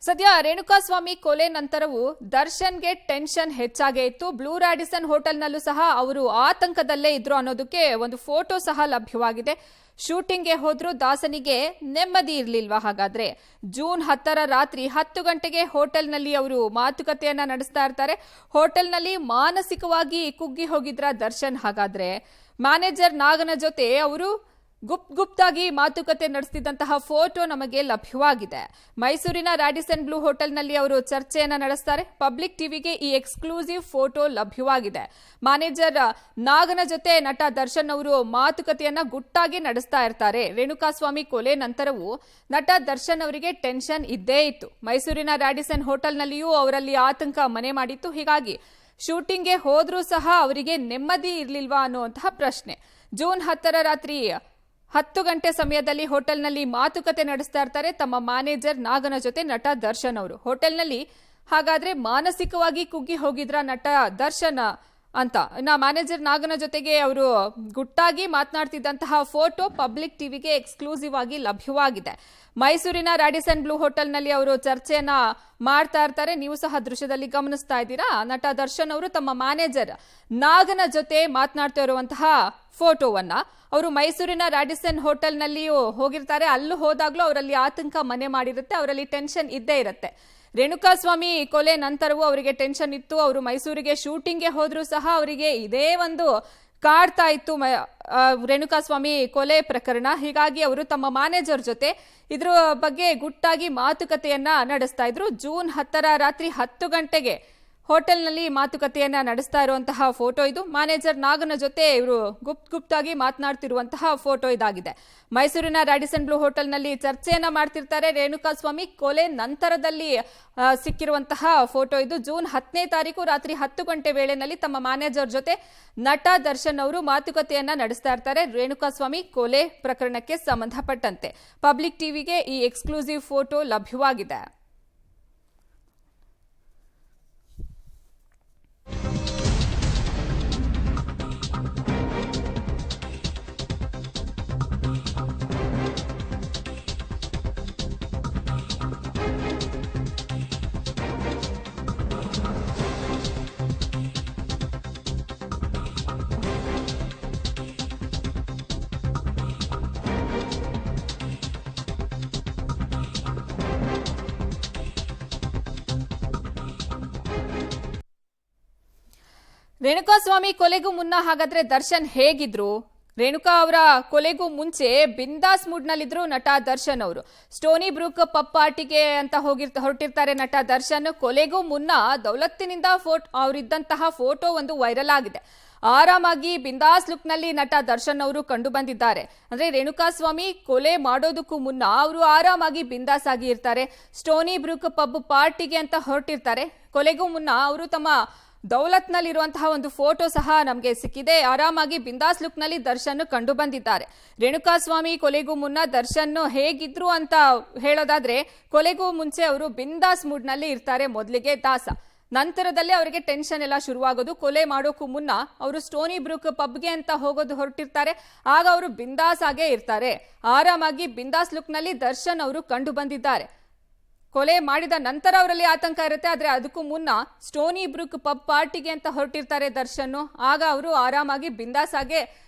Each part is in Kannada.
ಸದ್ಯ ರೇಣುಕಾಸ್ವಾಮಿ ಕೊಲೆ ನಂತರವೂ ದರ್ಶನ್ಗೆ ಟೆನ್ಷನ್ ಹೆಚ್ಚಾಗೇ ಇತ್ತು. ಬ್ಲೂ ರಾಡಿಸನ್ ಹೋಟೆಲ್ನಲ್ಲೂ ಸಹ ಅವರು ಆತಂಕದಲ್ಲೇ ಇದ್ರು ಅನ್ನೋದಕ್ಕೆ ಒಂದು ಫೋಟೋ ಸಹ ಲಭ್ಯವಾಗಿದೆ. ಶೂಟಿಂಗ್ಗೆ ಹೋದ್ರೂ ದಾಸನಿಗೆ ನೆಮ್ಮದಿ ಇರಲಿಲ್ವಾ? ಹಾಗಾದ್ರೆ ಜೂನ್ 10ರ ರಾತ್ರಿ 10 ಗಂಟೆಗೆ ಹೋಟೆಲ್ನಲ್ಲಿ ಅವರು ಮಾತುಕತೆಯನ್ನ ನಡೆಸ್ತಾ ಇರ್ತಾರೆ. ಹೋಟೆಲ್ನಲ್ಲಿ ಮಾನಸಿಕವಾಗಿ ಕುಗ್ಗಿ ಹೋಗಿದ್ರ ದರ್ಶನ್. ಹಾಗಾದ್ರೆ ಮ್ಯಾನೇಜರ್ ನಾಗನ ಜೊತೆ ಅವರು ಗುಪ್ತಾಗಿ ಮಾತುಕತೆ ನಡೆಸುತ್ತಿದ್ದಂತಹ ಫೋಟೋ ನಮಗೆ ಲಭ್ಯವಾಗಿದೆ. ಮೈಸೂರಿನ ರಾಡಿಸನ್ ಬ್ಲೂ ಹೋಟೆಲ್ನಲ್ಲಿ ಅವರು ಚರ್ಚೆಯನ್ನ ನಡೆಸ್ತಾರೆ. ಪಬ್ಲಿಕ್ ಟಿವಿಗೆ ಈ ಎಕ್ಸ್ಕ್ಲೂಸಿವ್ ಫೋಟೋ ಲಭ್ಯವಾಗಿದೆ. ಮ್ಯಾನೇಜರ್ ನಾಗನ ಜೊತೆ ನಟ ದರ್ಶನ್ ಅವರು ಮಾತುಕತೆಯನ್ನ ಗುಟ್ಟಾಗಿ ನಡೆಸ್ತಾ ಇರ್ತಾರೆ. ರೇಣುಕಾಸ್ವಾಮಿ ಕೊಲೆ ನಂತರವೂ ನಟ ದರ್ಶನ್ ಅವರಿಗೆ ಟೆನ್ಷನ್ ಇದ್ದೇ ಇತ್ತು. ಮೈಸೂರಿನ ರಾಡಿಸನ್ ಹೋಟೆಲ್ನಲ್ಲಿಯೂ ಅವರಲ್ಲಿ ಆತಂಕ ಮನೆ ಮಾಡಿತ್ತು. ಹೀಗಾಗಿ ಶೂಟಿಂಗ್ಗೆ ಹೋದ್ರೂ ಸಹ ಅವರಿಗೆ ನೆಮ್ಮದಿ ಇರಲಿಲ್ವಾ ಅನ್ನುವಂತಹ ಪ್ರಶ್ನೆ. ಜೂನ್ 10ರ ರಾತ್ರಿ 10 ಗಂಟೆ ಸಮಯದಲ್ಲಿ ಹೋಟೆಲ್ನಲ್ಲಿ ಮಾತುಕತೆ ನಡೆಸ್ತಾ ಇರ್ತಾರೆ ತಮ್ಮ ಮ್ಯಾನೇಜರ್ ನಾಗನ ಜೊತೆ ನಟ ದರ್ಶನ್ ಅವರು. ಹೋಟೆಲ್ನಲ್ಲಿ ಹಾಗಾದ್ರೆ ಮಾನಸಿಕವಾಗಿ ಕುಗ್ಗಿ ಹೋಗಿದ್ರ ನಟ ದರ್ಶನ್ ಅಂತ ಮ್ಯಾನೇಜರ್ ನಾಗನ ಜೊತೆಗೆ ಅವರು ಗುಟ್ಟಾಗಿ ಮಾತನಾಡ್ತಿದ್ದಂತಹ ಫೋಟೋ ಪಬ್ಲಿಕ್ ಟಿವಿಗೆ ಎಕ್ಸ್ಕ್ಲೂಸಿವ್ ಆಗಿ ಲಭ್ಯವಾಗಿದೆ. ಮೈಸೂರಿನ ರಾಡಿಸನ್ ಬ್ಲೂ ಹೋಟೆಲ್ನಲ್ಲಿ ಅವರು ಚರ್ಚೆಯನ್ನ ಮಾಡ್ತಾ ಇರ್ತಾರೆ. ನೀವು ಸಹ ದೃಶ್ಯದಲ್ಲಿ ಗಮನಿಸ್ತಾ ಇದ್ದೀರಾ. ನಟ ದರ್ಶನ್ ಅವರು ತಮ್ಮ ಮ್ಯಾನೇಜರ್ ನಾಗನ ಜೊತೆ ಮಾತನಾಡ್ತಾ ಇರುವಂತಹ ಫೋಟೋವನ್ನ ಅವರು ಮೈಸೂರಿನ ರಾಡಿಸನ್ ಹೋಟೆಲ್ನಲ್ಲಿಯೂ ಹೋಗಿರ್ತಾರೆ. ಅಲ್ಲೂ ಹೋದಾಗ್ಲೂ ಅವರಲ್ಲಿ ಆತಂಕ ಮನೆ ಮಾಡಿರುತ್ತೆ, ಅವರಲ್ಲಿ ಟೆನ್ಷನ್ ಇದ್ದೇ ಇರುತ್ತೆ. ರೇಣುಕಾಸ್ವಾಮಿ ಕೊಲೆ ನಂತರವೂ ಅವರಿಗೆ ಟೆನ್ಷನ್ ಇತ್ತು. ಅವರು ಮೈಸೂರಿಗೆ ಶೂಟಿಂಗ್ಗೆ ಹೋದ್ರೂ ಸಹ ಅವರಿಗೆ ಇದೇ ಒಂದು ಕಾಡ್ತಾ ಇತ್ತು ರೇಣುಕಾಸ್ವಾಮಿ ಕೊಲೆ ಪ್ರಕರಣ. ಹೀಗಾಗಿ ಅವರು ತಮ್ಮ ಮ್ಯಾನೇಜರ್ ಜೊತೆ ಇದ್ರ ಬಗ್ಗೆ ಗುಟ್ಟಾಗಿ ಮಾತುಕತೆಯನ್ನ ನಡೆಸ್ತಾ ಇದ್ರು. ಜೂನ್ 10ರ ರಾತ್ರಿ 10 ಗಂಟೆಗೆ ಹೋಟೆಲ್ನಲ್ಲಿ ಮಾತುಕತೆಯನ್ನ ನಡೆಸ್ತಾ ಇರುವಂತಹ ಫೋಟೋ ಇದು. ಮ್ಯಾನೇಜರ್ ನಾಗನ ಜೊತೆ ಇವರು ಗುಪ್ತಾಗಿ ಮಾತನಾಡ್ತಿರುವಂತಹ ಫೋಟೋ ಇದಾಗಿದೆ. ಮೈಸೂರಿನ ರಾಡಿಸನ್ ಬ್ಲೂ ಹೋಟೆಲ್ನಲ್ಲಿ ಚರ್ಚೆಯನ್ನ ಮಾಡ್ತಿರ್ತಾರೆ. ರೇಣುಕಾಸ್ವಾಮಿ ಕೊಲೆ ನಂತರದಲ್ಲಿ ಸಿಕ್ಕಿರುವಂತಹ ಫೋಟೋ ಇದು. ಜೂನ್ 10ನೇ ತಾರೀಕು ರಾತ್ರಿ 10 ಗಂಟೆ ವೇಳೆನಲ್ಲಿ ತಮ್ಮ ಮ್ಯಾನೇಜರ್ ಜೊತೆ ನಟ ದರ್ಶನ್ ಅವರು ಮಾತುಕತೆಯನ್ನ ನಡೆಸ್ತಾ ಇರ್ತಾರೆ ರೇಣುಕಾಸ್ವಾಮಿ ಕೊಲೆ ಪ್ರಕರಣಕ್ಕೆ ಸಂಬಂಧಪಟ್ಟಂತೆ. ಪಬ್ಲಿಕ್ ಟಿವಿಗೆ ಈ ಎಕ್ಸ್ಕ್ಲೂಸಿವ್ ಫೋಟೋ ಲಭ್ಯವಾಗಿದೆ. ರೇಣುಕಾಸ್ವಾಮಿ ಕೊಲೆಗೂ ಮುನ್ನ ಹಾಗಾದ್ರೆ ದರ್ಶನ್ ಹೇಗಿದ್ರು? ರೇಣುಕಾ ಅವರ ಕೊಲೆಗೂ ಮುಂಚೆ ಬಿಂದಾಸ್ ಮೂಡ್ ನಲ್ಲಿದ್ರು ನಟ ದರ್ಶನ್ ಅವರು. ಸ್ಟೋನಿ ಬ್ರೂಕ್ ಪಬ್ ಪಾರ್ಟಿಗೆ ಅಂತ ಹೊರಟಿರ್ತಾರೆ ನಟ ದರ್ಶನ್. ಕೊಲೆಗೂ ಮುನ್ನ ದೌಲತ್ತಿನಿಂದ ಅವರಿದ್ದಂತಹ ಫೋಟೋ ಒಂದು ವೈರಲ್ ಆಗಿದೆ. ಆರಾಮಾಗಿ ಬಿಂದಾಸ್ ಲುಕ್ ನಲ್ಲಿ ನಟ ದರ್ಶನ್ ಅವರು ಕಂಡು ಬಂದಿದ್ದಾರೆ. ಅಂದ್ರೆ ರೇಣುಕಾಸ್ವಾಮಿ ಕೊಲೆ ಮಾಡೋದಕ್ಕೂ ಮುನ್ನ ಅವರು ಆರಾಮಾಗಿ ಬಿಂದಾಸ್ ಆಗಿ ಇರ್ತಾರೆ. ಸ್ಟೋನಿ ಬ್ರೂಕ್ ಪಬ್ ಪಾರ್ಟಿಗೆ ಅಂತ ಹೊರಟಿರ್ತಾರೆ. ಕೊಲೆಗೂ ಮುನ್ನ ಅವರು ತಮ್ಮ ದೌಲತ್ನಲ್ಲಿರುವಂತಹ ಒಂದು ಫೋಟೋ ಸಹ ನಮಗೆ ಸಿಕ್ಕಿದೆ. ಆರಾಮಾಗಿ ಬಿಂದಾಸ್ ಲುಕ್ ನಲ್ಲಿ ದರ್ಶನ್ ಕಂಡು ಬಂದಿದ್ದಾರೆ. ರೇಣುಕಾಸ್ವಾಮಿ ಕೊಲೆಗೂ ಮುನ್ನ ದರ್ಶನ್ ಹೇಗಿದ್ರು ಅಂತ ಹೇಳೋದಾದ್ರೆ ಕೊಲೆಗೂ ಮುಂಚೆ ಅವರು ಬಿಂದಾಸ್ ಮೂಡ್ ನಲ್ಲಿ ಇರ್ತಾರೆ. ಮೊದಲಿಗೆ ದಾಸ, ನಂತರದಲ್ಲಿ ಅವರಿಗೆ ಟೆನ್ಷನ್ ಎಲ್ಲ ಶುರುವಾಗೋದು. ಕೊಲೆ ಮಾಡೋಕ್ಕೂ ಮುನ್ನ ಅವರು ಸ್ಟೋನಿ ಬ್ರೂಕ್ ಪಬ್ಗೆ ಅಂತ ಹೊರಟಿರ್ತಾರೆ. ಆಗ ಅವರು ಬಿಂದಾಸ್ ಆಗೇ ಇರ್ತಾರೆ. ಆರಾಮಾಗಿ ಬಿಂದಾಸ್ ಲುಕ್ ನಲ್ಲಿ ದರ್ಶನ್ ಅವರು ಕಂಡು ಬಂದಿದ್ದಾರೆ. ಕೊಲೆ ಮಾಡಿದ ನಂತರ ಅವರಲ್ಲಿ ಆತಂಕ ಇರುತ್ತೆ. ಆದ್ರೆ ಅದಕ್ಕೂ ಮುನ್ನ ಸ್ಟೋನಿ ಬ್ರೂಕ್ ಪಬ್ ಪಾರ್ಟಿಗೆ ಅಂತ ಹೊರಟಿರ್ತಾರೆ ದರ್ಶನ್. ಆಗ ಅವರು ಆರಾಮಾಗಿ ಬಿಂದಾಸ್ ಆಗಿ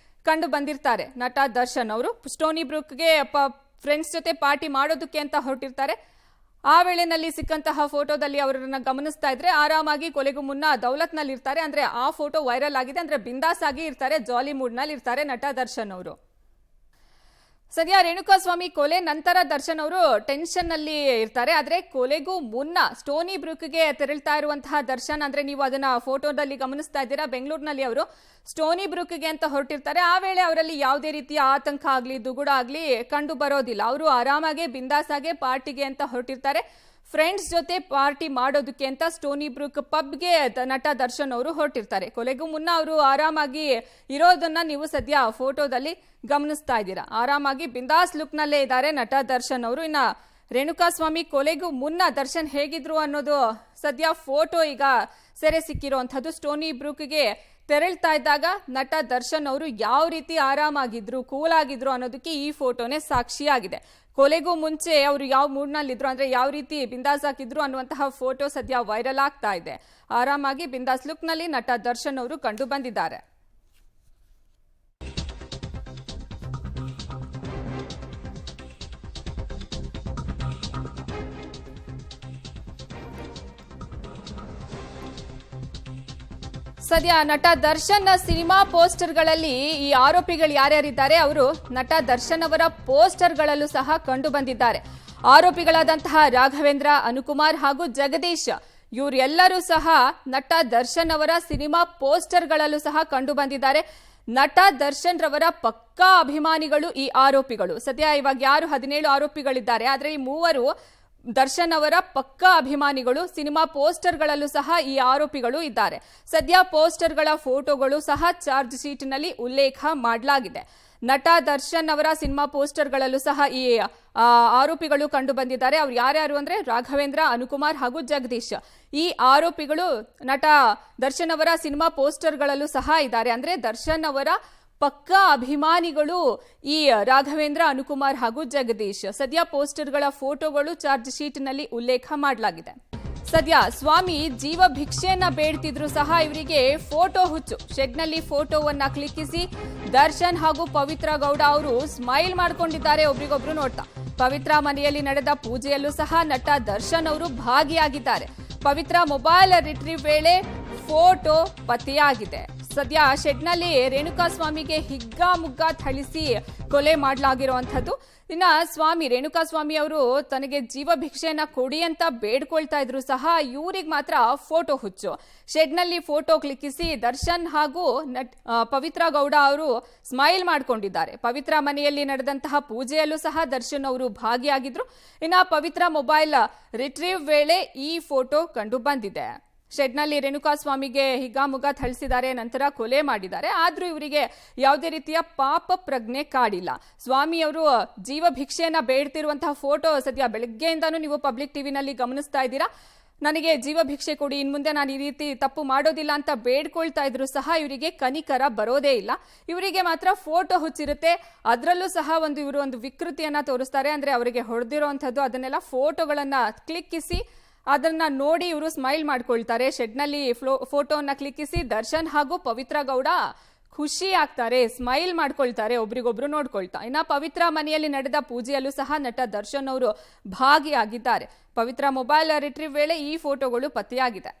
ಕಂಡು ಬಂದಿರ್ತಾರೆ ನಟ ದರ್ಶನ್ ಅವರು. ಸ್ಟೋನಿ ಬ್ರೂಕ್ಗೆ ಫ್ರೆಂಡ್ಸ್ ಜೊತೆ ಪಾರ್ಟಿ ಮಾಡೋದಕ್ಕೆ ಅಂತ ಹೊರಟಿರ್ತಾರೆ. ಆ ವೇಳೆನಲ್ಲಿ ಸಿಕ್ಕಂತಹ ಫೋಟೋದಲ್ಲಿ ಅವರನ್ನ ಗಮನಿಸ್ತಾ ಇದ್ರೆ ಆರಾಮಾಗಿ ಕೊಲೆಗೂ ಮುನ್ನ ದೌಲತ್ನಲ್ಲಿ ಇರ್ತಾರೆ. ಅಂದ್ರೆ ಆ ಫೋಟೋ ವೈರಲ್ ಆಗಿದೆ. ಅಂದ್ರೆ ಬಿಂದಾಸ್ ಆಗಿ ಇರ್ತಾರೆ, ಜಾಲಿ ಮೂಡ್ ನಲ್ಲಿ ಇರ್ತಾರೆ ನಟ ದರ್ಶನ್ ಅವರು. ಸದ್ಯ ರೇಣುಕಾಸ್ವಾಮಿ ಕೊಲೆ ನಂತರ ದರ್ಶನ್ ಅವರು ಟೆನ್ಷನ್ ನಲ್ಲಿ ಇರ್ತಾರೆ. ಆದ್ರೆ ಕೊಲೆಗೂ ಮುನ್ನ ಸ್ಟೋನಿ ಬ್ರೂಕ್ಗೆ ತೆರಳ್ತಾ ಇರುವಂತಹ ದರ್ಶನ್, ಅಂದ್ರೆ ನೀವು ಅದನ್ನ ಫೋಟೋದಲ್ಲಿ ಗಮನಿಸ್ತಾ ಇದ್ದೀರಾ, ಬೆಂಗಳೂರಿನಲ್ಲಿ ಅವರು ಸ್ಟೋನಿ ಬ್ರೂಕ್ಗೆ ಅಂತ ಹೊರಟಿರ್ತಾರೆ. ಆ ವೇಳೆ ಅವರಲ್ಲಿ ಯಾವುದೇ ರೀತಿಯ ಆತಂಕ ಆಗ್ಲಿ ದುಗುಡ ಆಗ್ಲಿ ಕಂಡು ಬರೋದಿಲ್ಲ. ಅವರು ಆರಾಮಾಗಿ ಬಿಂದಾಸ್ ಆಗಿ ಪಾರ್ಟಿಗೆ ಅಂತ ಹೊರಟಿರ್ತಾರೆ. ಫ್ರೆಂಡ್ಸ್ ಜೊತೆ ಪಾರ್ಟಿ ಮಾಡೋದಕ್ಕೆ ಅಂತ ಸ್ಟೋನಿ ಬ್ರೂಕ್ ಪಬ್ಗೆ ನಟ ದರ್ಶನ್ ಅವರು ಹೊರಟಿರ್ತಾರೆ. ಕೊಲೆಗೂ ಮುನ್ನ ಅವರು ಆರಾಮಾಗಿ ಇರೋದನ್ನ ನೀವು ಸದ್ಯ ಫೋಟೋದಲ್ಲಿ ಗಮನಿಸ್ತಾ ಇದ್ದೀರಾ. ಆರಾಮಾಗಿ ಬಿಂದಾಸ್ ಲುಕ್ ನಲ್ಲೇ ಇದ್ದಾರೆ ನಟ ದರ್ಶನ್ ಅವರು. ಇನ್ನ ರೇಣುಕಾಸ್ವಾಮಿ ಕೊಲೆಗೂ ಮುನ್ನ ದರ್ಶನ್ ಹೇಗಿದ್ರು ಅನ್ನೋದು ಸದ್ಯ ಫೋಟೋ ಈಗ ಸೆರೆ ಸಿಕ್ಕಿರುವಂತದ್ದು. ಸ್ಟೋನಿ ಬ್ರೂಕ್ಗೆ ತೆರಳ್ತಾ ಇದ್ದಾಗ ನಟ ದರ್ಶನ್ ಅವರು ಯಾವ ರೀತಿ ಆರಾಮಾಗಿದ್ರು, ಕೂಲ್ ಆಗಿದ್ರು ಅನ್ನೋದಕ್ಕೆ ಈ ಫೋಟೋನೇ ಸಾಕ್ಷಿಯಾಗಿದೆ. ಕೊಲೆಗೂ ಮುಂಚೆ ಅವರು ಯಾವ ಮೂಡ್ನಲ್ಲಿದ್ರು, ಅಂದ್ರೆ ಯಾವ ರೀತಿ ಬಿಂದಾಸ್ ಹಾಕಿದ್ರು ಅನ್ನುವಂತಹ ಫೋಟೋ ಸದ್ಯ ವೈರಲ್ ಆಗ್ತಾ ಇದೆ. ಆರಾಮಾಗಿ ಬಿಂದಾಸ್ ಲುಕ್ ನಲ್ಲಿ ನಟ ದರ್ಶನ್ ಅವರು ಕಂಡು ಬಂದಿದ್ದಾರೆ. ಸದ್ಯ ನಟ ದರ್ಶನ್ ಸಿನಿಮಾ ಪೋಸ್ಟರ್ಗಳಲ್ಲಿ ಈ ಆರೋಪಿಗಳು ಯಾರ್ಯಾರಿದ್ದಾರೆ ಅವರು ನಟ ದರ್ಶನ್ ಅವರ ಪೋಸ್ಟರ್ಗಳಲ್ಲೂ ಸಹ ಕಂಡು ಬಂದಿದ್ದಾರೆ. ಆರೋಪಿಗಳಾದಂತಹ ರಾಘವೇಂದ್ರ, ಅನುಕುಮಾರ್ ಹಾಗೂ ಜಗದೀಶ್ ಇವರೆಲ್ಲರೂ ಸಹ ನಟ ದರ್ಶನ್ ಅವರ ಸಿನಿಮಾ ಪೋಸ್ಟರ್ಗಳಲ್ಲೂ ಸಹ ಕಂಡು ಬಂದಿದ್ದಾರೆ. ನಟ ದರ್ಶನ್ ರವರ ಪಕ್ಕಾ ಅಭಿಮಾನಿಗಳು ಈ ಆರೋಪಿಗಳು. ಸದ್ಯ ಇವಾಗ ಯಾರು 17 ಆರೋಪಿಗಳಿದ್ದಾರೆ, ಆದ್ರೆ ಈ 3 ದರ್ಶನ್ ಅವರ ಪಕ್ಕಾ ಅಭಿಮಾನಿಗಳು. ಸಿನಿಮಾ ಪೋಸ್ಟರ್ಗಳಲ್ಲೂ ಸಹ ಈ ಆರೋಪಿಗಳು ಇದ್ದಾರೆ. ಸದ್ಯ ಪೋಸ್ಟರ್ಗಳ ಫೋಟೋಗಳು ಸಹ ಚಾರ್ಜ್ ಶೀಟ್ನಲ್ಲಿ ಉಲ್ಲೇಖ ಮಾಡಲಾಗಿದೆ. ನಟ ದರ್ಶನ್ ಅವರ ಸಿನಿಮಾ ಪೋಸ್ಟರ್ಗಳಲ್ಲೂ ಸಹ ಈ ಆರೋಪಿಗಳು ಕಂಡು ಬಂದಿದ್ದಾರೆ. ಅವ್ರು ಯಾರ್ಯಾರು ಅಂದ್ರೆ ರಾಘವೇಂದ್ರ, ಅನುಕುಮಾರ್ ಹಾಗೂ ಜಗದೀಶ್. ಈ ಆರೋಪಿಗಳು ನಟ ದರ್ಶನ್ ಅವರ ಸಿನಿಮಾ ಪೋಸ್ಟರ್ಗಳಲ್ಲೂ ಸಹ ಇದ್ದಾರೆ. ಅಂದ್ರೆ ದರ್ಶನ್ ಅವರ ಪಕ್ಕಾ ಅಭಿಮಾನಿಗಳು ಈ ರಾಘವೇಂದ್ರ, ಅನುಕುಮಾರ್ ಹಾಗೂ ಜಗದೀಶ್. ಸದ್ಯ ಪೋಸ್ಟರ್ಗಳ ಫೋಟೋಗಳು ಚಾರ್ಜ್ ಶೀಟ್ ನಲ್ಲಿ ಉಲ್ಲೇಖ ಮಾಡಲಾಗಿದೆ. ಸದ್ಯ ಸ್ವಾಮಿ ಜೀವ ಭಿಕ್ಷೆಯನ್ನ ಬೇಡ್ತಿದ್ರು ಸಹ ಇವರಿಗೆ ಫೋಟೋ ಹುಚ್ಚು. ಶೆಡ್ನಲ್ಲಿ ಫೋಟೋವನ್ನ ಕ್ಲಿಕ್ಕಿಸಿ ದರ್ಶನ್ ಹಾಗೂ ಪವಿತ್ರ ಗೌಡ ಅವರು ಸ್ಮೈಲ್ ಮಾಡ್ಕೊಂಡಿದ್ದಾರೆ ಒಬ್ರಿಗೊಬ್ರು ನೋಡ್ತಾ. ಪವಿತ್ರ ಮನೆಯಲ್ಲಿ ನಡೆದ ಪೂಜೆಯಲ್ಲೂ ಸಹ ನಟ ದರ್ಶನ್ ಅವರು ಭಾಗಿಯಾಗಿದ್ದಾರೆ. ಪವಿತ್ರ ಮೊಬೈಲ್ ರಿಟ್ರೀವ್ ವೇಳೆ ಫೋಟೋ ಪತ್ತೆಯಾಗಿದೆ. ಸದ್ಯ ಶೆಡ್ನಲ್ಲಿ ರೇಣುಕಾಸ್ವಾಮಿಗೆ ಹಿಗ್ಗಾಮುಗ್ಗಾ ಥಳಿಸಿ ಕೊಲೆ ಮಾಡಲಾಗಿರುವಂಥದ್ದು. ಇನ್ನ ರೇಣುಕಾಸ್ವಾಮಿ ಅವರು ತನಗೆ ಜೀವ ಭಿಕ್ಷೆಯನ್ನ ಕೊಡಿ ಅಂತ ಬೇಡ್ಕೊಳ್ತಾ ಇದ್ರು ಸಹ ಇವ್ರಿಗೆ ಮಾತ್ರ ಫೋಟೋ ಹುಚ್ಚು. ಶೆಡ್ನಲ್ಲಿ ಫೋಟೋ ಕ್ಲಿಕ್ಕಿಸಿ ದರ್ಶನ್ ಹಾಗೂ ಪವಿತ್ರ ಗೌಡ ಅವರು ಸ್ಮೈಲ್ ಮಾಡ್ಕೊಂಡಿದ್ದಾರೆ. ಪವಿತ್ರ ಮನೆಯಲ್ಲಿ ನಡೆದಂತಹ ಪೂಜೆಯಲ್ಲೂ ಸಹ ದರ್ಶನ್ ಅವರು ಭಾಗಿಯಾಗಿದ್ರು. ಇನ್ನ ಪವಿತ್ರ ಮೊಬೈಲ್ ರಿಟ್ರೀವ್ ವೇಳೆ ಈ ಫೋಟೋ ಕಂಡು ಬಂದಿದೆ. ಶೆಡ್ನಲ್ಲಿ ರೇಣುಕಾಸ್ವಾಮಿಗೆ ಹಿಗ್ಗಾಮುಗ್ಗಾ ಥಳಿಸಿದ್ದಾರೆ, ನಂತರ ಕೊಲೆ ಮಾಡಿದ್ದಾರೆ. ಆದ್ರೂ ಇವರಿಗೆ ಯಾವುದೇ ರೀತಿಯ ಪಾಪ ಪ್ರಜ್ಞೆ ಕಾಡಿಲ್ಲ. ಸ್ವಾಮಿಯವರು ಜೀವ ಭಿಕ್ಷೆಯನ್ನ ಬೇಡ್ತಿರುವಂತಹ ಫೋಟೋ ಸದ್ಯ ಬೆಳಗ್ಗೆಯಿಂದಾನು ನೀವು ಪಬ್ಲಿಕ್ ಟಿವಿನಲ್ಲಿ ಗಮನಿಸ್ತಾ ಇದ್ದೀರಾ. ನನಗೆ ಜೀವ ಭಿಕ್ಷೆ ಕೊಡಿ, ಇನ್ ಮುಂದೆ ನಾನು ಈ ರೀತಿ ತಪ್ಪು ಮಾಡೋದಿಲ್ಲ ಅಂತ ಬೇಡ್ಕೊಳ್ತಾ ಇದ್ರು ಸಹ ಇವರಿಗೆ ಕನಿಕರ ಬರೋದೇ ಇಲ್ಲ. ಇವರಿಗೆ ಮಾತ್ರ ಫೋಟೋ ಹುಚ್ಚಿರುತ್ತೆ. ಅದರಲ್ಲೂ ಸಹ ಇವರು ಒಂದು ವಿಕೃತಿಯನ್ನ ತೋರಿಸ್ತಾರೆ. ಅಂದ್ರೆ ಅವರಿಗೆ ಹೊಡೆದಿರುವಂತದ್ದು ಅದನ್ನೆಲ್ಲ ಫೋಟೋಗಳನ್ನ ಕ್ಲಿಕ್ಕಿಸಿ ಅದನ್ನ ನೋಡಿ ಇವರು ಸ್ಮೈಲ್ ಮಾಡ್ಕೊಳ್ತಾರೆ. ಶೆಡ್ನಲ್ಲಿ ಫೋಟೋವನ್ನ ಕ್ಲಿಕ್ಕಿಸಿ ದರ್ಶನ್ ಹಾಗೂ ಪವಿತ್ರ ಗೌಡ ಖುಷಿ ಆಗ್ತಾರೆ, ಸ್ಮೈಲ್ ಮಾಡ್ಕೊಳ್ತಾರೆ, ಒಬ್ರಿಗೊಬ್ರು ನೋಡ್ಕೊಳ್ತಾ. ಇನ್ನ ಪವಿತ್ರ ಮನೆಯಲ್ಲಿ ನಡೆದ ಪೂಜೆಯಲ್ಲೂ ಸಹ ನಟ ದರ್ಶನ್ ಅವರು ಭಾಗಿಯಾಗಿದ್ದಾರೆ. ಪವಿತ್ರ ಮೊಬೈಲ್ ರಿಟ್ರೀವ್ ವೇಳೆ ಈ ಫೋಟೋಗಳು ಪತ್ತೆಯಾಗಿದೆ.